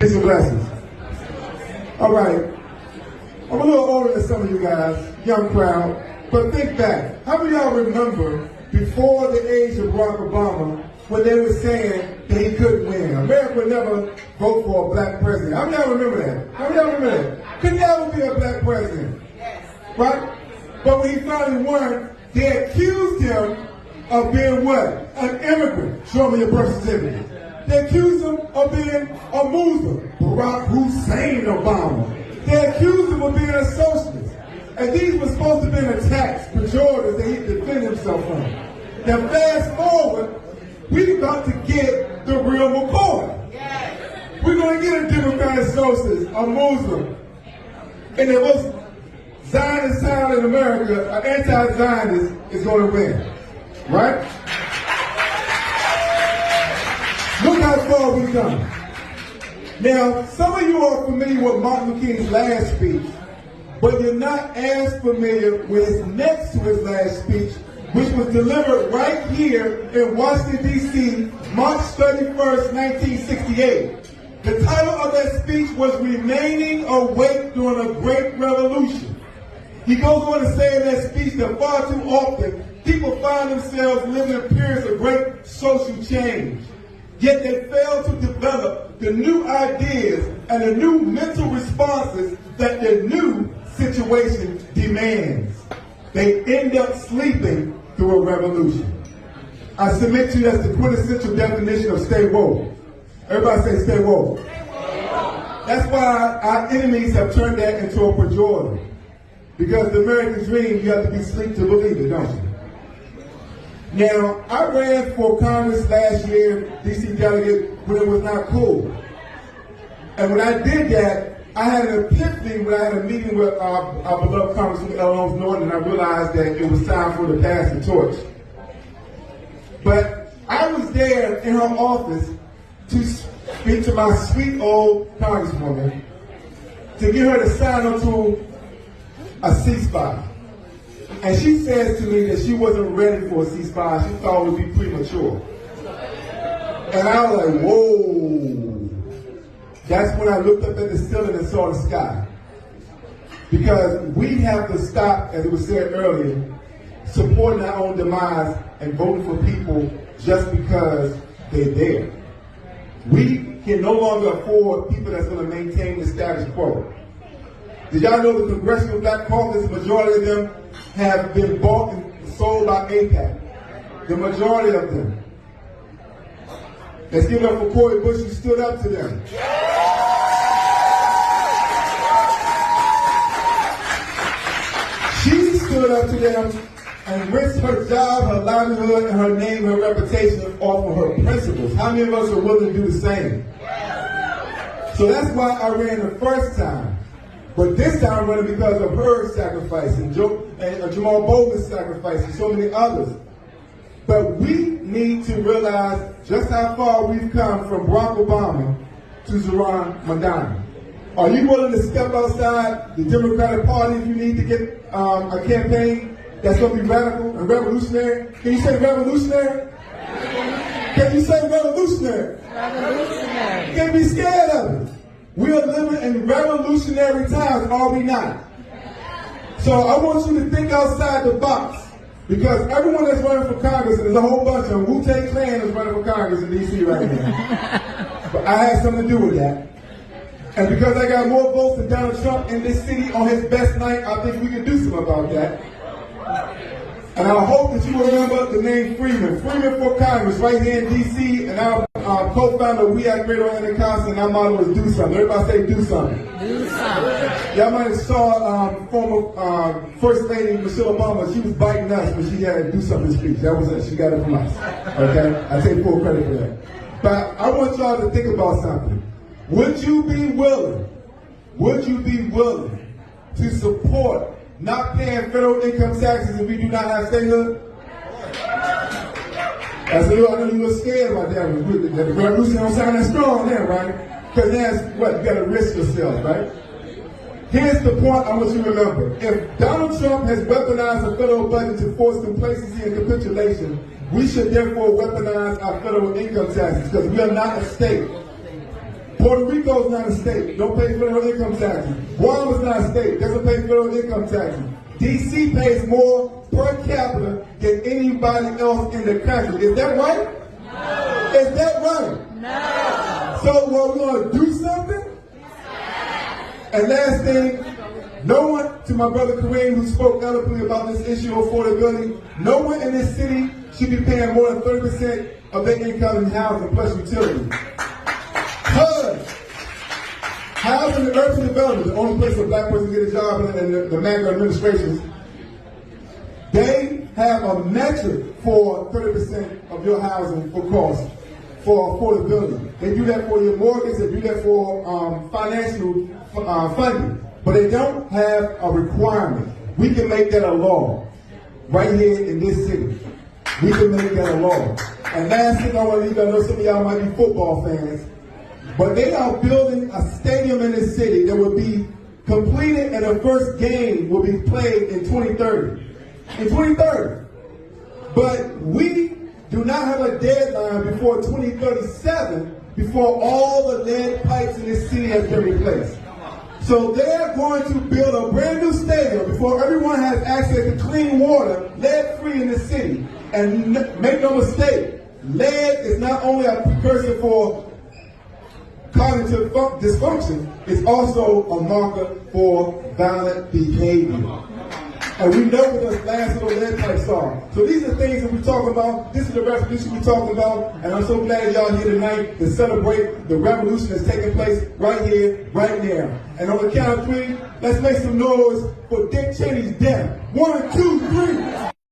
Peace and blessings. All right. I'm a little older than some of you guys, young crowd, but think back. How many of y'all remember before the age of Barack Obama when they were saying that he couldn't win? America would never vote for a black president. How many of y'all remember that? How many of y'all remember that? Could never be a black president. Right? But when he finally won, they accused him of being what? An immigrant. Show me your birth certificate. They accused him of being a Muslim. Barack Hussein Obama. They accused him of being a socialist. And these were supposed to be attacks, pejoratives that he defended himself from. Now fast forward, we're about to get the real McCoy. We're going to get a Democratic socialist, a Muslim. And the most Zionist town in America, an anti-Zionist, is going to win. Right? Look how far we've come. Now, some of you are familiar with Martin Luther King's last speech, but you're not as familiar with his next to his last speech, which was delivered right here in Washington, D.C., March 31st, 1968. The title of that speech was Remaining Awake During a Great Revolution. He goes on to say in that speech that far too often, people find themselves living in periods of great social change. Yet they fail to develop the new ideas and the new mental responses that the new situation demands. They end up sleeping through a revolution. I submit to you that's the quintessential definition of stay woke. Everybody say stay woke. That's why our enemies have turned that into a pejorative. Because the American dream, you have to be asleep to believe it, don't you? Now, I ran for Congress last year, DC delegate, when it was not cool. And when I did that, I had an epiphany when I had a meeting with our beloved Congressman L. Norton, and I realized that it was time for her to pass the torch. But I was there in her office to speak to my sweet old Congresswoman to get her to sign on to a ceasefire. And she says to me that she wasn't ready for a ceasefire. She thought it would be premature. And I was like, whoa. That's when I looked up at the ceiling and saw the sky. Because we have to stop, as it was said earlier, supporting our own demise and voting for people just because they're there. We can no longer afford people that's going to maintain the status quo. Did y'all know the Congressional Black Caucus, the majority of them have been bought and sold by AIPAC? The majority of them. Let's give it up for Cori Bush, who stood up to them. She stood up to them and risked her job, her livelihood, and her name, her reputation off of her principles. How many of us are willing to do the same? So that's why I ran the first time. But this time I'm running because of her sacrifice and Jamal Bowman's sacrifice and so many others. But we need to realize just how far we've come from Barack Obama to Zohran Mamdani. Are you willing to step outside the Democratic Party if you need to get a campaign that's going to be radical and revolutionary? Can you say revolutionary? Can you say revolutionary? Revolutionary. Can't be scared of it. We are living in revolutionary times, are we not? So I want you to think outside the box. Because everyone that's running for Congress, and there's a whole bunch of them, Wu-Tang Clan is running for Congress in D.C. right now. But I had something to do with that. And because I got more votes than Donald Trump in this city on his best night, I think we can do something about that. And I hope that you remember the name Freeman. Freeman for Congress right here in D.C. And our co-founder, We Act Great on the Council, and our motto is do something. Everybody say do something. Do something. Y'all might have saw former First Lady Michelle Obama. She was biting us when she had to do something speech. That was it. She got it from us. Okay? I take full credit for that. But I want y'all to think about something. Would you be willing to support not paying federal income taxes if we do not have statehood? I know you were scared about that. The revolution don't sound that strong there, right? Because that's what, you got to risk yourself, right? Here's the point I want you to remember. If Donald Trump has weaponized the federal budget to force complacency and capitulation, we should therefore weaponize our federal income taxes because we are not a state. Puerto Rico's not a state, don't pay federal income taxes. Guam is not a state, doesn't pay federal income taxes. DC pays more per capita than anybody else in the country. Is that right? No. Is that right? No. So we're going to do something? And last thing, no one, to my brother Kareem, who spoke eloquently about this issue of affordability, no one in this city should be paying more than 30% of their income in housing plus utilities. Because housing and urban development, the only place a black person get a job in the MAGA administrations, they have a metric for 30% of your housing for cost, for affordability. They do that for your mortgage, they do that for financial funding, but they don't have a requirement. We can make that a law right here in this city. We can make that a law. And last thing I want to leave, I know some of y'all might be football fans, but they are building a stadium in this city that will be completed and the first game will be played in 2030. In 2030. But we do not have a deadline before 2037 before all the lead pipes in this city has been replaced. So they're going to build a brand new stadium before everyone has access to clean water, lead-free in the city. And make no mistake, lead is not only a precursor for cognitive dysfunction, it's also a marker for violent behavior. And we know what those last little lead pipes are. So these are things that we're talking about. This is the revolution we're talking about. And I'm so glad y'all here tonight to celebrate the revolution that's taking place right here, right now. And on the count of three, let's make some noise for Dick Cheney's death. 1, 2, 3.